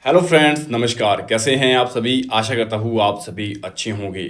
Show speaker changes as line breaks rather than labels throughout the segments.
Hello friends, नमस्कार। कैसे हैं आप सभी? आशा करता हूँ आप सभी अच्छे होंगे।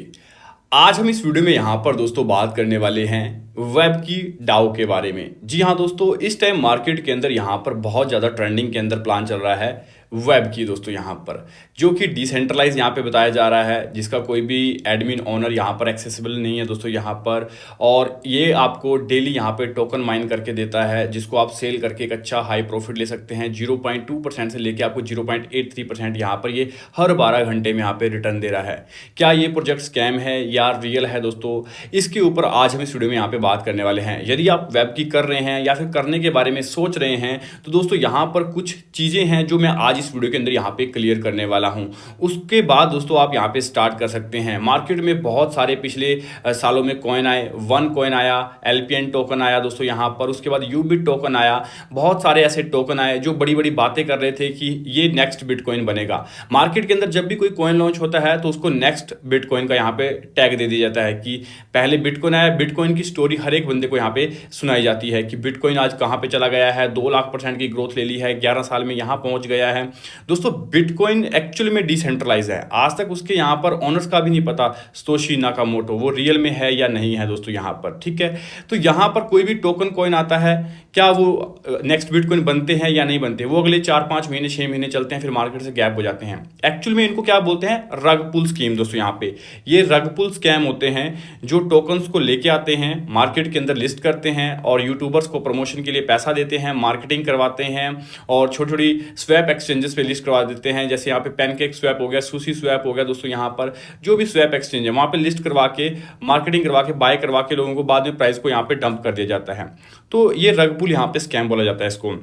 आज हम इस वीडियो में यहाँ पर दोस्तों बात करने वाले हैं वेब की डाउ के बारे में। जी हाँ दोस्तों, इस टाइम मार्केट के अंदर यहाँ पर बहुत ज़्यादा ट्रेंडिंग के अंदर प्लान चल रहा है वेब की दोस्तों, यहाँ पर जो कि डिसेंट्रलाइज यहाँ पे बताया जा रहा है, जिसका कोई भी एडमिन ओनर यहाँ पर एक्सेसिबल नहीं है दोस्तों यहाँ पर। और ये आपको डेली यहाँ पे टोकन माइन करके देता है, जिसको आप सेल करके एक अच्छा हाई प्रॉफिट ले सकते हैं। 0.2% से लेके आपको 0.83% यहाँ पर ये हर 12 घंटे में यहाँ पे रिटर्न दे रहा है। क्या ये प्रोजेक्ट स्कैम है या रियल है दोस्तों, इसके ऊपर आज हम इस वीडियो में यहाँ पे बात करने वाले हैं। यदि आप वेब की कर रहे हैं या फिर करने के बारे में सोच रहे हैं तो दोस्तों यहाँ पर कुछ चीज़ें हैं जो मैं आज इस वीडियो के अंदर यहाँ पे क्लियर करने वाला हूँ। उसके बाद दोस्तों आप यहाँ पे स्टार्ट कर सकते हैं। मार्केट में बहुत सारे पिछले सालों में कॉइन आए, वन कॉइन आया, एलपीएन टोकन आया दोस्तों यहाँ पर, उसके बाद यूबिट टोकन आया। बहुत सारे ऐसे टोकन आए जो बड़ी बड़ी बातें कर रहे थे कि ये नेक्स्ट बिटकॉइन बनेगा। मार्केट के अंदर जब भी कोई कॉइन लॉन्च होता है तो उसको नेक्स्ट बिटकॉइन का यहाँ पे टैग दे दिया जाता है कि पहले बिटकॉइन आया। बिटकॉइन की स्टोरी हर एक बंदे को यहाँ पे सुनाई जाती है कि बिटकॉइन आज कहाँ पे चला गया है, 2 लाख% की ग्रोथ ले ली है, 11 साल में यहाँ पहुंच गया है। दोस्तों बिटकॉइन एक्चुअली में डिसेंट्रलाइज है। आज तक उसके यहाँ पर ऑनर्स का भी नहीं पता सतोशी नाकामोटो वो रियल में है या नहीं है दोस्तों यहाँ पर, ठीक है। तो यहाँ पर कोई भी टोकन कॉइन आता है, क्या वो नेक्स्ट बिटकॉइन बनते हैं या नहीं बनते, वो अगले 4-5 महीने 6 महीने चलते हैं, फिर मार्केट से गैप हो जाते हैं। एक्चुअल में इनको क्या बोलते हैं, रग पुल स्कीम दोस्तों। यहाँ पे ये रग पुल स्कैम होते हैं जो टोकन्स को लेके आते हैं, मार्केट के अंदर लिस्ट करते हैं और यूट्यूबर्स को प्रमोशन के लिए पैसा देते हैं, मार्केटिंग करवाते हैं और छोटी छोटी स्वैप एक्सचेंजेस पे लिस्ट करवा देते हैं। जैसे यहाँ पे पैनकेक स्वैप हो गया, सुशी स्वैप हो गया दोस्तों। यहाँ पर जो भी स्वैप एक्सचेंज है वहाँ पे लिस्ट करवा के, मार्केटिंग करवा के, बाय करवा के लोगों को बाद में प्राइस को यहाँ पे डंप कर दिया जाता है। तो ये रग पुल यहाँ पे स्कैम बोला जाता है इसको।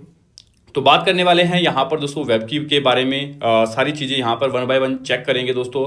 तो बात करने वाले हैं यहाँ पर दोस्तों वेब की के बारे में। सारी चीज़ें यहाँ पर वन बाय वन चेक करेंगे दोस्तों।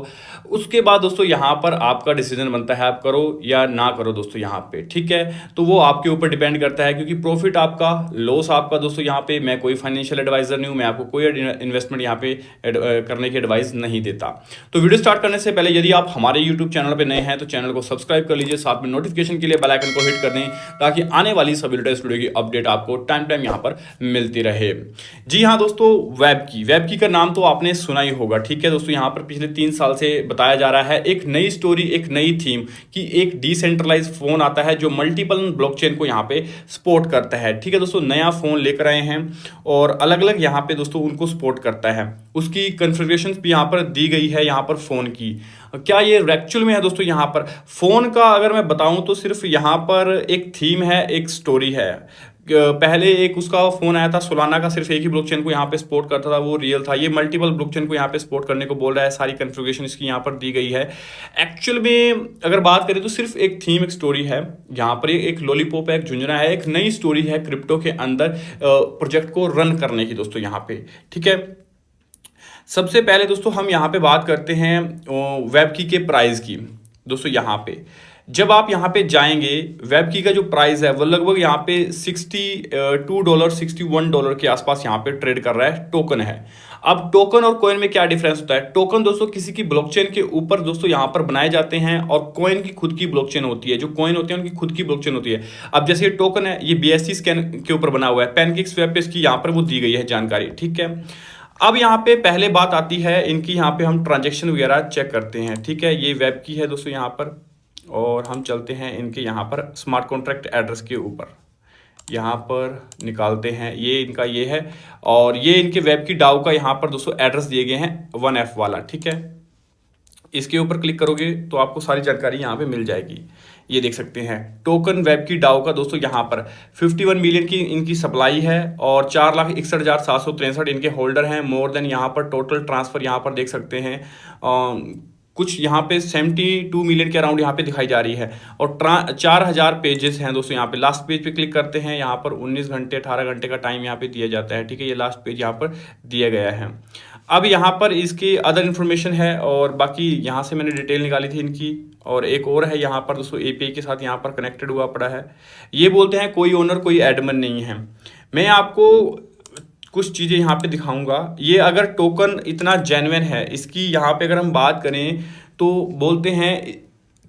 उसके बाद दोस्तों यहाँ पर आपका डिसीजन बनता है, आप करो या ना करो दोस्तों यहाँ पे, ठीक है। तो वो आपके ऊपर डिपेंड करता है, क्योंकि प्रॉफिट आपका, लॉस आपका दोस्तों। यहाँ पे मैं कोई फाइनेंशियल एडवाइजर नहीं हूँ, मैं आपको कोई इन्वेस्टमेंट यहाँ पे करने की एडवाइस नहीं देता। तो वीडियो स्टार्ट करने से पहले यदि आप हमारे यूट्यूब चैनल पर नए हैं तो चैनल को सब्सक्राइब कर लीजिए, साथ में नोटिफिकेशन के लिए बेल आइकन को हिट कर दें ताकि आने वाली सभी लेटेस्ट वीडियो की अपडेट आपको टाइम टाइम यहाँ पर मिलती रहे। जी हाँ दोस्तों, वेब की का नाम तो आपने सुना ही होगा, ठीक है दोस्तों। यहाँ पर पिछले 3 साल से बताया जा रहा है एक नई स्टोरी, एक नई थीम कि एक डिसेंट्रलाइज फोन आता है जो मल्टीपल ब्लॉकचेन को यहाँ पे सपोर्ट करता है, ठीक है दोस्तों। नया फोन लेकर आए हैं और अलग अलग यहाँ पे दोस्तों उनको सपोर्ट करता है। उसकी कॉन्फ़िगरेशंस भी यहाँ पर दी गई है यहाँ पर फोन की। क्या ये एक्चुअल में है दोस्तों? यहाँ पर फोन का अगर मैं बताऊं तो सिर्फ यहाँ पर एक थीम है, एक स्टोरी है। पहले एक उसका फोन आया था सोलाना का, सिर्फ एक ही ब्लॉकचेन को यहाँ पे सपोर्ट करता था, वो रियल था। ये मल्टीपल ब्लॉकचेन को यहाँ पे सपोर्ट करने को बोल रहा है, सारी कॉन्फ़िगरेशन इसकी यहाँ पर दी गई है। एक्चुअल में अगर बात करें तो सिर्फ एक थीम, एक स्टोरी है। यहाँ पर एक लॉलीपॉप है, एक झुंझुना है, एक नई स्टोरी है क्रिप्टो के अंदर प्रोजेक्ट को रन करने की दोस्तों यहाँ पे, ठीक है। सबसे पहले दोस्तों हम यहाँ पे बात करते हैं वेब की के प्राइस की दोस्तों। यहाँ पे जब आप यहाँ पे जाएंगे, वेब की का जो प्राइस है वो लगभग यहाँ पे $62 $61 के आसपास यहाँ पे ट्रेड कर रहा है, टोकन है। अब टोकन और कॉइन में क्या डिफरेंस होता है? टोकन दोस्तों किसी की ब्लॉकचेन के ऊपर दोस्तों यहाँ पर बनाए जाते हैं और कॉइन की खुद की ब्लॉकचेन होती है। जो कॉइन होते हैं उनकी खुद की ब्लॉकचेन होती है। अब जैसे ये टोकन है, ये BSC स्कैन के ऊपर बना हुआ है, पैनकेक स्वैप पे इसकी यहाँ पर वो दी गई है जानकारी, ठीक है। अब यहाँ पे पहले बात आती है इनकी, यहाँ पे हम ट्रांजेक्शन वगैरह चेक करते हैं, ठीक है। ये वेब की है दोस्तों यहाँ पर, और हम चलते हैं इनके यहाँ पर स्मार्ट कॉन्ट्रैक्ट एड्रेस के ऊपर, यहाँ पर निकालते हैं। ये इनका ये है और ये इनके वेब की डाउ का यहाँ पर दोस्तों एड्रेस दिए गए हैं 1F वाला, ठीक है। इसके ऊपर क्लिक करोगे तो आपको सारी जानकारी यहाँ पे मिल जाएगी। ये देख सकते हैं टोकन वेब की डाउ का दोस्तों यहाँ पर 51 मिलियन की इनकी सप्लाई है और 4,61,763 इनके होल्डर हैं। मोर देन यहाँ पर टोटल ट्रांसफर यहाँ पर देख सकते हैं कुछ यहाँ पे 72 मिलियन के अराउंड यहाँ पे दिखाई जा रही है और 4,000 पेजेस हैं दोस्तों। यहाँ पे लास्ट पेज पे क्लिक करते हैं, यहाँ पर 19 घंटे 18 घंटे का टाइम यहाँ पे दिया जाता है, ठीक है। ये लास्ट पेज यहाँ पर दिया गया है। अब यहाँ पर इसकी अदर इन्फॉर्मेशन है और बाकी यहाँ से मैंने डिटेल निकाली थी इनकी, और एक और है यहाँ पर दोस्तों API के साथ यहाँ पर कनेक्टेड हुआ पड़ा है। ये बोलते हैं कोई ओनर कोई एडमिन नहीं है। मैं आपको कुछ चीज़ें यहाँ पे दिखाऊंगा। ये अगर टोकन इतना जेन्युइन है, इसकी यहाँ पे अगर हम बात करें तो बोलते हैं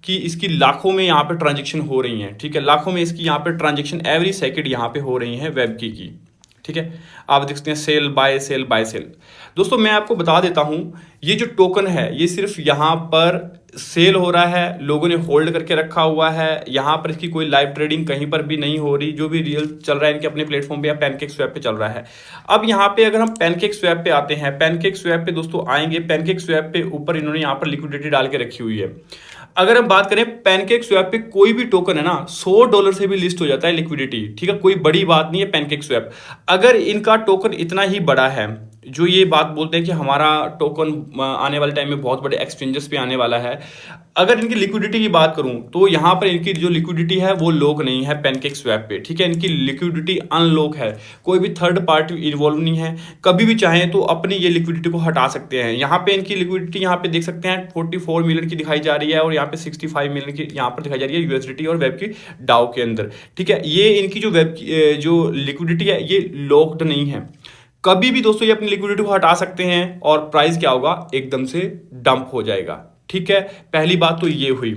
कि इसकी लाखों में यहाँ पे ट्रांजेक्शन हो रही हैं, ठीक है। लाखों में इसकी यहाँ पे ट्रांजेक्शन एवरी सेकंड यहाँ पे हो रही हैं वेब की। ठीक है, आप देख सकते हैं sale by sale by sale. दोस्तों मैं आपको बता देता हूं, ये जो टोकन है ये सिर्फ यहां पर सेल हो रहा है, लोगों ने होल्ड करके रखा हुआ है, यहां पर इसकी कोई लाइव ट्रेडिंग कहीं पर भी नहीं हो रही। जो भी रियल चल रहा है इनके अपने प्लेटफॉर्म पे या पैनकेक स्वैप पे चल रहा है। अब यहाँ पे अगर हम पैनकेक स्वैप पे आते हैं, पैनकेक स्वैप पे दोस्तों आएंगे, पैनकेक स्वैप पे ऊपर इन्होंने यहाँ पर लिक्विडिटी डाल के रखी हुई है। अगर हम बात करें पैनकेक स्वैप पे कोई भी टोकन है ना $100 से भी लिस्ट हो जाता है लिक्विडिटी, ठीक है, कोई बड़ी बात नहीं है पैनकेक स्वैप। अगर इनका टोकन इतना ही बड़ा है, जो ये बात बोलते हैं कि हमारा टोकन आने वाले टाइम में बहुत बड़े एक्सचेंजेस पे आने वाला है, अगर इनकी लिक्विडिटी की बात करूं तो यहाँ पर इनकी जो लिक्विडिटी है वो लॉक नहीं है पैनकेक स्वैप पे, ठीक है, इनकी लिक्विडिटी अनलॉक है, कोई भी थर्ड पार्टी इन्वॉल्व नहीं है। कभी भी चाहें तो अपनी ये लिक्विडिटी को हटा सकते हैं। यहाँ पे इनकी लिक्विडिटी यहाँ पे देख सकते हैं 44 मिलियन की दिखाई जा रही है और यहाँ पे 65 मिलियन की यहाँ पर दिखाई जा रही है यूएसडीटी और वेब की डाउ के अंदर, ठीक है। ये इनकी जो वेब जो लिक्विडिटी है ये लॉक्ड नहीं है। कभी भी दोस्तों ये अपनी लिक्विडिटी को हटा सकते हैं और प्राइस क्या होगा, एकदम से डंप हो जाएगा, ठीक है। पहली बात तो ये हुई।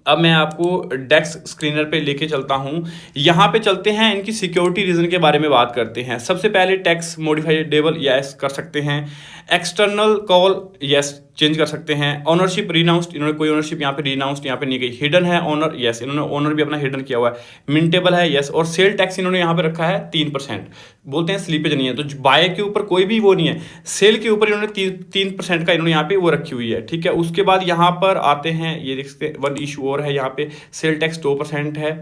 अब मैं आपको डेक्स स्क्रीनर पे लेके चलता हूं, यहां पे चलते हैं, इनकी सिक्योरिटी रीजन के बारे में बात करते हैं। सबसे पहले टैक्स मॉडिफाइडेबल यस कर सकते हैं, एक्सटर्नल कॉल यस चेंज कर सकते हैं, ऑनरशिप रिनाउंस्ड, इन्होंने कोई ऑनरशिप यहाँ पे रिनाउंस्ड यहाँ पे नहीं गई, हिडन है ऑनर यस, इन्होंने ऑनर भी अपना हिडन किया हुआ है, मिंटेबल है यस, और सेल टैक्स इन्होंने यहाँ पे रखा है 3%, बोलते हैं स्लीपेज नहीं है, तो बाय के ऊपर कोई भी वो नहीं है, सेल के ऊपर इन्होंने 3% का इन्होंने यहाँ पे वो रखी हुई है, ठीक है। उसके बाद यहाँ पर आते हैं, ये देखते हैं वन इशू और है, यहाँ पे सेल टैक्स 2% है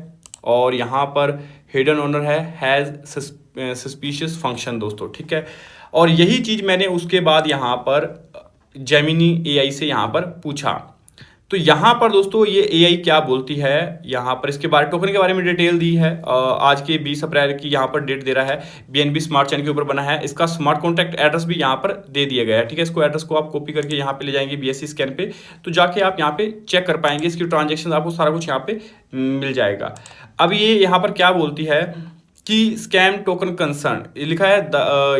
और यहाँ पर हिडन ओनर है, हैज सस्पिशियस फंक्शन दोस्तों, ठीक है। और यही चीज मैंने उसके बाद यहाँ पर जेमिनी एआई से यहाँ पर पूछा, तो यहाँ पर दोस्तों ये एआई क्या बोलती है, यहाँ पर इसके बारे टोकन के बारे में डिटेल दी है। आज के 20 अप्रैल की यहाँ पर डेट दे रहा है, बीएनबी स्मार्ट चेन के ऊपर बना है, इसका स्मार्ट कॉन्ट्रैक्ट एड्रेस भी यहाँ पर दे दिया गया है, ठीक है। इसको एड्रेस को आप कॉपी करके यहाँ पे ले जाएंगे बीएससी स्कैन पे, तो जाके आप यहाँ पे चेक कर पाएंगे, इसकी ट्रांजेक्शन आपको सारा कुछ यहाँ पे मिल जाएगा। अब ये यहाँ पर क्या बोलती है कि स्कैम टोकन कंसर्न लिखा है,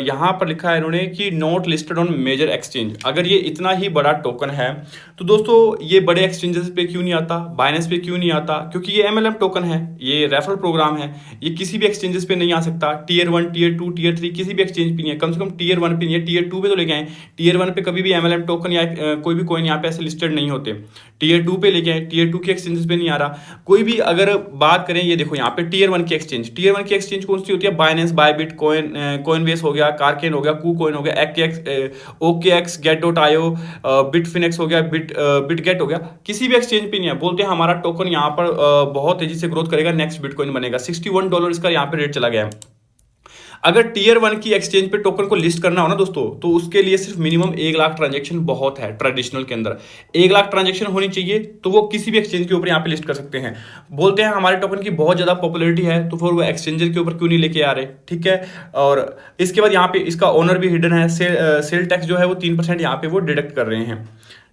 यहाँ पर लिखा है इन्होंने कि not listed on major exchange. अगर ये इतना ही बड़ा टोकन है तो दोस्तों ये बड़े एक्सचेंजेस पे क्यों नहीं आता, बाइनेंस पे क्यों नहीं आता, क्योंकि ये एमएलएम टोकन है, ये रेफरल प्रोग्राम है, ये किसी भी एक्सचेंजेस पे नहीं आ सकता। टीयर 1 टीयर 2 टीयर 3 किसी भी एक्सचेंज पे नहीं है, कम से कम टीयर 1 पे नहीं है, टीयर 2 पे तो लेके आए। टीयर 1 पे कभी भी एमएलएम टोकन या कोई भी कॉइन यहाँ पे ऐसे लिस्टेड नहीं होते, टीयर 2 पे लेके आए, टीयर 2 के एक्सचेंजेस पे नहीं आ रहा कोई भी। अगर बात करें, ये देखो यहाँ पे टीयर 1 की एक्सचेंज, टीयर 1 की एक्सचेंज कौन सी होती है, बाइनेंस, बायबिट, कॉइनबेस हो गया, कारकेन हो गया, कूकॉइन हो गया, ओकेएक्स, गेट.io, बिटफिनेक्स हो गया, बिटगेट हो गया, किसी भी एक्सचेंज पे नहीं है। बोलते हैं हमारा टोकन यहाँ पर बहुत तेजी से ग्रोथ करेगा, नेक्स्ट बिटकॉइन बनेगा, $61 इसका यहाँ पे रेट चला गया है। अगर टीयर 1 की एक्सचेंज पे टोकन को लिस्ट करना हो ना दोस्तों, तो उसके लिए सिर्फ मिनिमम 1 लाख ट्रांजेक्शन बहुत है। ट्रेडिशनल के अंदर 1 लाख ट्रांजेक्शन होनी चाहिए, तो वो किसी भी एक्सचेंज के ऊपर यहाँ पे लिस्ट कर सकते हैं। बोलते हैं हमारे टोकन की बहुत ज्यादा पॉपुलैरिटी है, तो फिर वो एक्सचेंजर के ऊपर क्यों नहीं लेके आ रहे, ठीक है। और इसके बाद यहाँ पे इसका ओनर भी हिडन है, सेल टैक्स जो है वो 3% यहाँ पे वो डिडक्ट कर रहे हैं,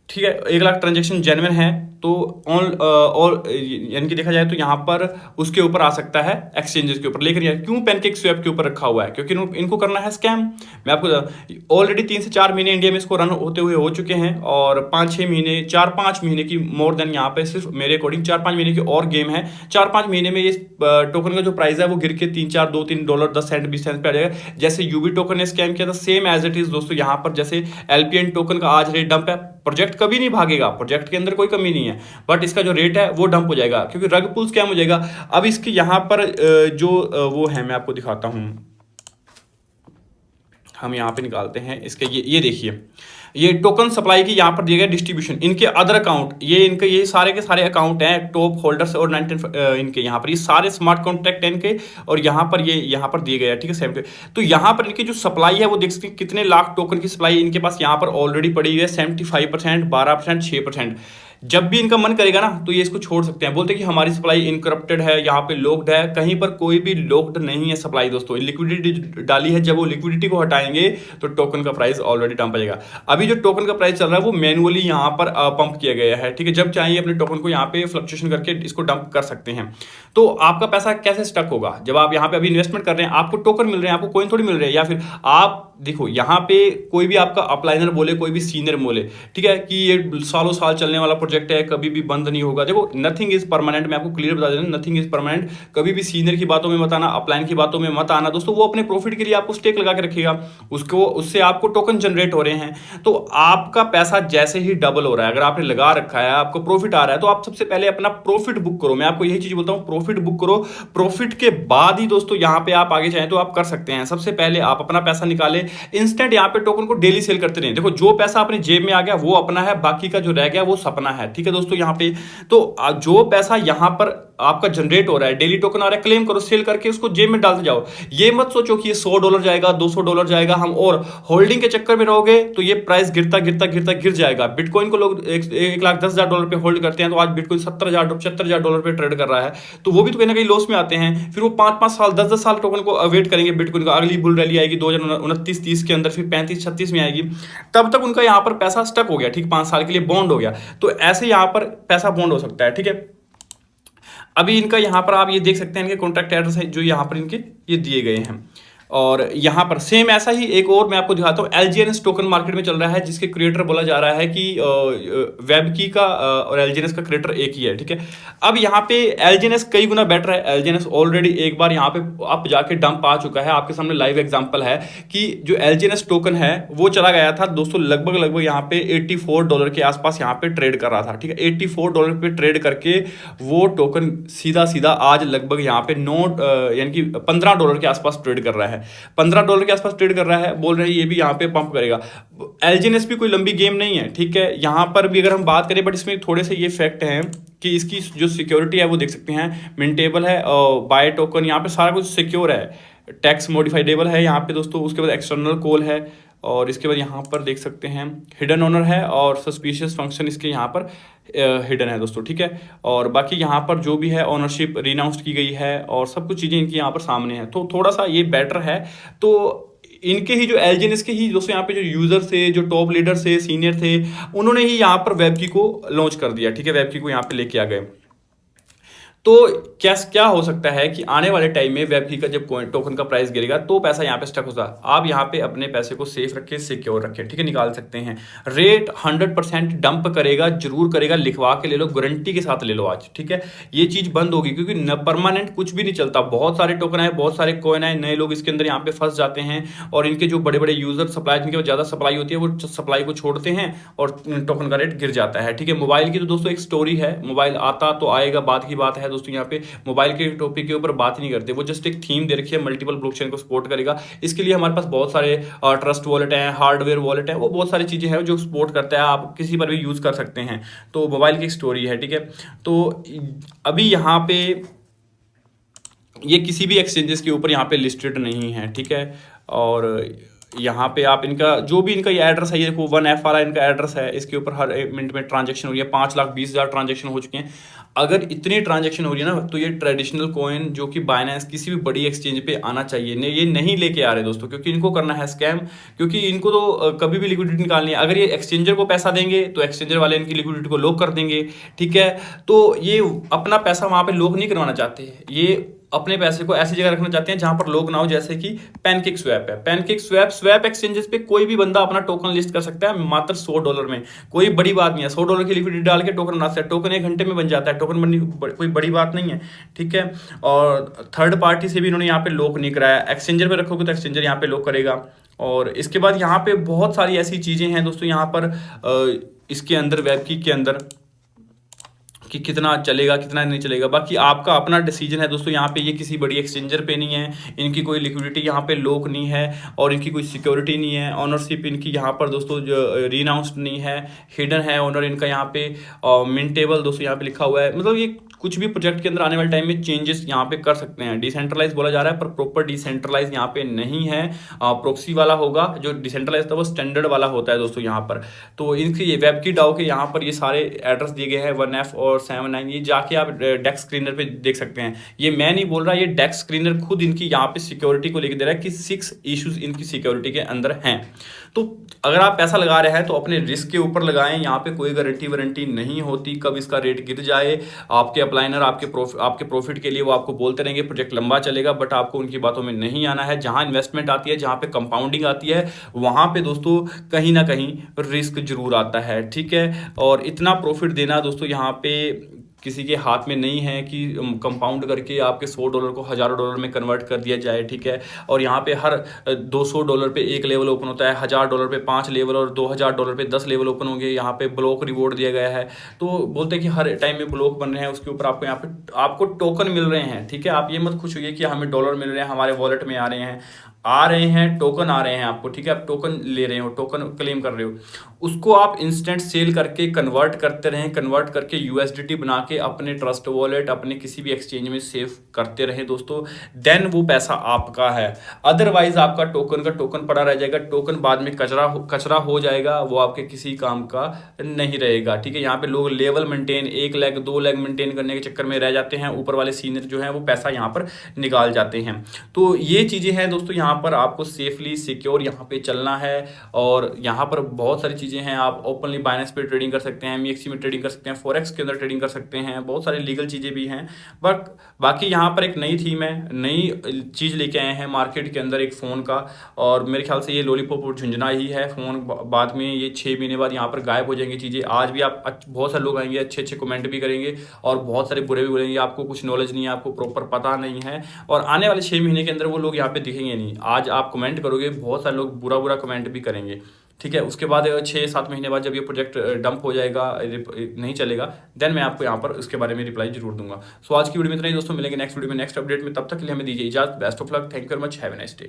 ठीक है। 1 लाख ट्रांजेक्शन जेन्युइन है, तो और यानी कि देखा जाए तो यहाँ पर उसके ऊपर आ सकता है एक्सचेंजेस के ऊपर, लेकिन यार क्यों पैनकेक स्वैप के ऊपर रखा हुआ है, क्योंकि इनको करना है स्कैम। मैं आपको ऑलरेडी 3 से 4 महीने इंडिया में इसको रन होते हुए हो चुके हैं, और 5-6 महीने 4-5 महीने की मोर देन यहाँ पे सिर्फ मेरे अकॉर्डिंग 4-5 महीने की और गेम है। 4-5 महीने में ये टोकन का जो प्राइस है वो गिर के $3 10 सेंट 20 सेंट पे आ जाएगा। जैसे यूबी टोकन ने स्कैम किया था, सेम एज इट इज दोस्तों यहाँ पर। जैसे एलपीएन टोकन का आज रेट डंप है, प्रोजेक्ट कभी नहीं भागेगा, प्रोजेक्ट के अंदर कोई कमी नहीं है, बट इसका जो रेट है वो डंप हो जाएगा, क्योंकि रग पुल स्कैम हो जाएगा। अब इसके यहां पर जो वो है, मैं आपको दिखाता हूं, हम यहां पे निकालते हैं इसके, ये देखिए, ये टोकन सप्लाई की यहाँ पर दिया गया डिस्ट्रीब्यूशन, इनके अदर अकाउंट, ये सारे के सारे अकाउंट हैं, टॉप होल्डर्स और 19 इनके यहाँ पर ये सारे स्मार्ट कॉन्ट्रैक्ट हैं इनके, और यहाँ पर ये यहाँ पर दिए गए हैं, ठीक है, सेम के। तो यहाँ पर इनकी जो सप्लाई है वो देख सकते हैं कितने लाख टोकन की सप्लाई इनके पास यहाँ पर ऑलरेडी पड़ी हुई है, 75%, 12%, 6%। जब भी इनका मन करेगा ना तो ये इसको छोड़ सकते हैं। बोलते हैं कि हमारी सप्लाई इनकरप्टेड है, यहाँ पे लॉक्ड है, कहीं पर कोई भी लॉक्ड नहीं है सप्लाई दोस्तों। लिक्विडिटी डाली है, जब वो लिक्विडिटी को हटाएंगे तो टोकन का प्राइस ऑलरेडी डंप आ जाएगा। अभी जो टोकन का प्राइस चल रहा है वो मैनुअली यहाँ पर पंप किया गया है, ठीक है। जब चाहिए अपने टोकन को यहाँ पे फ्लक्चुएशन करके इसको डंप कर सकते हैं। तो आपका पैसा कैसे स्टक होगा, जब आप यहाँ पे अभी इन्वेस्टमेंट कर रहे हैं, आपको टोकन मिल रहे हैं, आपको कॉइन थोड़ी मिल रहे हैं, या फिर आप देखो यहाँ पे कोई भी आपका अपलाइनर बोले, कोई भी सीनियर बोले, ठीक है, कि ये सालों साल चलने वाला प्रोजेक्ट है, कभी भी बंद नहीं होगा। देखो नथिंग इज परमानेंट, मैं आपको क्लियर बता देना, नथिंग इज परमानेंट। कभी भी सीनियर की बातों में मत आना, अपलाइन की बातों में मत आना दोस्तों। वो अपने प्रॉफिट के लिए आपको स्टेक लगा के रखेगा, उसको उससे आपको टोकन जनरेट हो रहे हैं, तो आपका पैसा जैसे ही डबल हो रहा है, अगर आपने लगा रखा है, आपको प्रॉफिट आ रहा है, तो आप सबसे पहले अपना प्रॉफिट बुक करो। मैं आपको यही चीज बोलता हूं, प्रॉफिट बुक करो। प्रॉफिट के बाद ही दोस्तों यहाँ पे आप आगे चाहें तो आप कर सकते हैं। सबसे पहले आप अपना पैसा निकाले, इंस्टेंट यहाँ पे टोकन को डेली सेल करते रहे। देखो जो पैसा अपने जेब में आ गया वो अपना है, बाकी का जो रह गया वो सपना है, ठीक है दोस्तों। यहाँ पे तो जो पैसा यहाँ पर आपका जनरेट हो रहा है, डेली टोकन आ रहा है, क्लेम करो, सेल करके उसको जेब में डालते जाओ। ये मत सोचो कि ये $100 जाएगा, $200 जाएगा, हम और होल्डिंग के चक्कर में रहोगे तो ये प्राइस गिरता गिरता गिरता गिर जाएगा। बिटकॉइन को लोग $1,10,000 पे होल्ड करते हैं, तो आज बिटकॉइन $70,000 पे ट्रेड कर रहा है, तो वो भी तो कहीं ना कहीं लॉस में आते हैं। फिर वो 5-5 साल 10-10 साल टोकन को वेट करेंगे बिटकॉइन का, अगली बुल रैली आएगी 2029-30 के अंदर, फिर 35-36 में आएगी, तब तक उनका यहाँ पर पैसा स्टक हो गया, ठीक, 5 साल के लिए बॉन्ड हो गया। तो ऐसे यहाँ पर पैसा बॉन्ड हो सकता है, ठीक है। अभी इनका यहाँ पर आप ये देख सकते हैं, इनके कॉन्ट्रैक्ट एड्रेस है जो यहाँ पर इनके ये दिए गए हैं। और यहाँ पर सेम ऐसा ही एक और मैं आपको दिखाता हूँ, LGNS टोकन मार्केट में चल रहा है, जिसके क्रिएटर बोला जा रहा है कि वेबकी का और LGNS का क्रिएटर एक ही है, ठीक है। अब यहाँ पे LGNS कई गुना बेटर है। LGNS ऑलरेडी एक बार यहाँ पे आप जाके डंप आ चुका है, आपके सामने लाइव एग्जांपल है कि जो LGNS टोकन है वो चला गया था दोस्तों, लगभग यहाँ पे $84 के आसपास यहाँ पे ट्रेड कर रहा था, ठीक है। $84 पे ट्रेड करके वो टोकन सीधा सीधा आज लगभग यहाँ पे यानी कि $15 के आसपास ट्रेड कर रहा है, $15 के आसपास ट्रेड कर रहा है। बोल रहे हैं ये भी यहाँ पे पंप करेगा। LGNS भी कोई लंबी गेम नहीं है, ठीक है। यहाँ पर भी अगर हम बात करें, बट इसमें थोड़े से ये फैक्ट हैं कि इसकी जो सिक्योरिटी है वो देख सकते हैं, मिंटेबल है, और बाय टोकन यहाँ पे सारा कुछ सिक्योर है, टैक्स मॉडिफाइडेबल है यहाँ पे दोस्तों। उसके बाद एक्सटर्नल कॉल है, और इसके बाद यहाँ पर देख सकते हैं हिडन ओनर है, और सस्पिशियस फंक्शन इसके यहाँ पर हिडन है दोस्तों, ठीक है। और बाकी यहाँ पर जो भी है ओनरशिप रिनाउंस की गई है, और सब कुछ चीज़ें इनकी यहाँ पर सामने है, तो थोड़ा सा ये बेटर है। तो इनके ही जो LGNS के ही दोस्तों यहाँ पे जो यूजर थे, जो टॉप लीडर थे, सीनियर थे, उन्होंने ही यहाँ पर वेबकी को लॉन्च कर दिया, ठीक है। वेबकी को यहाँ पे लेके आ गए। तो क्या हो सकता है कि आने वाले टाइम में वेबकी का जब टोकन का प्राइस गिरेगा तो पैसा यहाँ पे स्टक होगा। आप यहाँ पे अपने पैसे को सेफ रखें, सिक्योर रखें, ठीक है, निकाल सकते हैं। रेट 100% डंप करेगा, जरूर करेगा, लिखवा के ले लो, गारंटी के साथ ले लो आज, ठीक है। ये चीज बंद होगी, क्योंकि न परमानेंट कुछ भी नहीं चलता। बहुत सारे टोकन आए, बहुत सारे कॉइन आए, नए लोग इसके अंदर यहाँ पे फंस जाते हैं, और इनके जो बड़े बड़े यूजर सप्लाई, जिनके ज्यादा सप्लाई होती है, वो सप्लाई को छोड़ते हैं और टोकन का रेट गिर जाता है, ठीक है। मोबाइल की तो दोस्तों एक स्टोरी है, मोबाइल आता तो आएगा, बात की बात है दोस्तों। यहाँ पे मोबाइल के टॉपिक के ऊपर बात ही नहीं करते, वो जस्ट एक थीम दे रखी है, मल्टीपल ब्लॉकचेन को सपोर्ट करेगा। इसके लिए हमारे पास बहुत सारे ट्रस्ट वॉलेट हैं, हार्डवेयर वॉलेट है, वो बहुत सारी चीजें हैं जो सपोर्ट करता है, आप किसी पर भी यूज कर सकते हैं। तो मोबाइल की एक स्टोरी है, ठीक है। तो अभी यहाँ पे ये किसी भी एक्सचेंजेस के ऊपर यहाँ पे लिस्टेड नहीं है, ठीक है। और यहाँ पे आप इनका जो भी इनका ये एड्रेस है, ये देखो 1F वाला इनका एड्रेस है, इसके ऊपर हर एक मिनट में ट्रांजैक्शन हो रही है, 5,20,000 ट्रांजैक्शन हो चुके हैं। अगर इतनी ट्रांजैक्शन हो रही है ना, तो ये ट्रेडिशनल कॉइन जो कि बाइनेंस किसी भी बड़ी एक्सचेंज पे आना चाहिए, ये नहीं लेके आ रहे दोस्तों, क्योंकि इनको करना है स्कैम, क्योंकि इनको तो कभी भी लिक्विडिटी निकालनी है। अगर ये एक्सचेंजर को पैसा देंगे तो एक्सचेंजर वाले इनकी लिक्विडिटी को लॉक कर देंगे, ठीक है। तो ये अपना पैसा वहां पे लॉक नहीं करवाना चाहते, ये अपने पैसे को ऐसी जगह रखना चाहते हैं जहां पर लोग ना हो, जैसे कि पैनकेक स्वैप है। पैनकेक स्वैप एक्सचेंजेस पे कोई भी बंदा अपना टोकन लिस्ट कर सकता है मात्र $100 में, कोई बड़ी बात नहीं है। $100 की लिक्विडिटी डाल के टोकन बना सकता है, टोकन 1 घंटे में बन जाता है, टोकन बननी कोई बड़ी बात नहीं है, ठीक है। और थर्ड पार्टी से भी इन्होंने यहाँ पे लॉक नहीं कराया, एक्सचेंजर पे रखोगे तो एक्सचेंजर यहाँ पे लॉक करेगा। और इसके बाद यहाँ पे बहुत सारी ऐसी चीजें हैं दोस्तों यहाँ पर इसके अंदर, वेबकी के अंदर, कि कितना चलेगा कितना नहीं चलेगा, बाकी आपका अपना डिसीजन है दोस्तों। यहाँ पे ये किसी बड़ी एक्सचेंजर पे नहीं है, इनकी कोई लिक्विडिटी यहाँ पे लॉक नहीं है, और इनकी कोई सिक्योरिटी नहीं है, ऑनरशिप इनकी यहाँ पर दोस्तों जो रीनाउंस्ड नहीं है, हिडन है ओनर इनका यहाँ पे, मिंटेबल दोस्तों यहाँ पे लिखा हुआ है। मतलब ये कुछ भी प्रोजेक्ट के अंदर आने वाले टाइम में चेंजेस यहाँ पे कर सकते हैं। डिसेंट्रलाइज बोला जा रहा है, पर प्रॉपर डिसेंट्रलाइज यहाँ पे नहीं है, प्रोक्सी वाला होगा। जो डिसेंट्रलाइज था वो स्टैंडर्ड वाला होता है दोस्तों यहाँ पर। तो इनके ये वेबकी डाओ के यहाँ पर ये सारे एड्रेस दिए गए हैं, 1F और 7-9, ये जाके आप डेक्स स्क्रीनर पे देख सकते हैं। ये मैं नहीं बोल रहा, ये डेक्स स्क्रीनर खुद इनकी यहाँ पे सिक्योरिटी को लेकर दे रहा है कि 6 इश्यूज इनकी सिक्योरिटी के अंदर हैं। तो अगर आप पैसा लगा रहे हैं तो अपने रिस्क के ऊपर लगाएं, यहाँ पे कोई गारंटी वारंटी नहीं होती कब इसका रेट गिर जाए, आपके अपलाइनर आपके प्रॉफिट के लिए वो आपको बोलते रहेंगे प्रोजेक्ट लंबा चलेगा, बट आपको उनकी बातों में नहीं आना है। जहां इन्वेस्टमेंट आती है, जहां पे कंपाउंडिंग आती है, वहां पे दोस्तों कहीं ना कहीं रिस्क जरूर आता है, ठीक है। और इतना प्रॉफिट देना दोस्तों यहाँ पे किसी के हाथ में नहीं है कि कंपाउंड करके आपके $100 को हज़ारों डॉलर में कन्वर्ट कर दिया जाए, ठीक है। और यहाँ पे हर $200 पे एक लेवल ओपन होता है, $1000 पे 5 लेवल और $2000 पे 10 लेवल ओपन होंगे। यहाँ पे ब्लॉक रिवॉर्ड दिया गया है, तो बोलते हैं कि हर टाइम में ब्लॉक बन रहे हैं, उसके ऊपर आपको यहाँ पे आपको टोकन मिल रहे हैं, ठीक है। आप ये मत खुश होइए कि हमें डॉलर मिल रहे हैं, हमारे वॉलेट में आ रहे हैं, टोकन आ रहे हैं आपको, ठीक है। आप टोकन ले रहे हो, टोकन क्लेम कर रहे हो, उसको आप इंस्टेंट सेल करके कन्वर्ट करते रहें, कन्वर्ट करके यूएसडीटी बना के अपने ट्रस्ट वॉलेट, अपने किसी भी एक्सचेंज में सेव करते रहें दोस्तों, देन वो पैसा आपका है। अदरवाइज आपका टोकन का टोकन पड़ा रह जाएगा, टोकन बाद में कचरा हो जाएगा, वो आपके किसी काम का नहीं रहेगा, ठीक है। यहाँ पे लोग level maintain 1 lakh 2 lakh maintain करने के चक्कर में रह जाते हैं, ऊपर वाले सीनियर जो है वो पैसा यहाँ पर निकाल जाते हैं। तो ये चीज़ें हैं दोस्तों, यहाँ पर आपको सेफली सिक्योर यहाँ पे चलना है। और यहाँ पर बहुत सारी चीज़ें हैं, आप ओपनली बाइनेंस पे ट्रेडिंग कर सकते हैं, एमईएक्सी में ट्रेडिंग कर सकते हैं, फॉरेक्स के अंदर ट्रेडिंग कर सकते हैं, बहुत सारी लीगल चीज़ें भी हैं। बट बाकी यहाँ पर एक नई थीम है, नई चीज़ लेके आए हैं मार्केट के अंदर, एक फ़ोन का। और मेरे ख्याल से ये लॉलीपॉप और झुंझुना ही है फ़ोन, बाद में ये 6 महीने बाद यहाँ पर गायब हो जाएंगी चीज़ें। आज भी आप बहुत सारे लोग आएंगे, अच्छे अच्छे कमेंट भी करेंगे और बहुत सारे बुरे भी बोलेंगे, आपको कुछ नॉलेज नहीं है, आपको प्रॉपर पता नहीं है, और आने वाले 6 महीने के अंदर वो लोग यहाँ पे दिखेंगे नहीं। आज आप कमेंट करोगे, बहुत सारे लोग बुरा बुरा कमेंट भी करेंगे, ठीक है। उसके बाद 6-7 महीने बाद जब ये प्रोजेक्ट डंप हो जाएगा, नहीं चलेगा, देन मैं आपको यहाँ पर उसके बारे में रिप्लाई जरूर दूंगा। सो आज की वीडियो में इतना ही दोस्तों, मिलेंगे नेक्स्ट वीडियो में नेक्स्ट अपडेट में, तब तक के लिए हमें दीजिए इजाजत। Best of luck, thank you very much, have a nice day.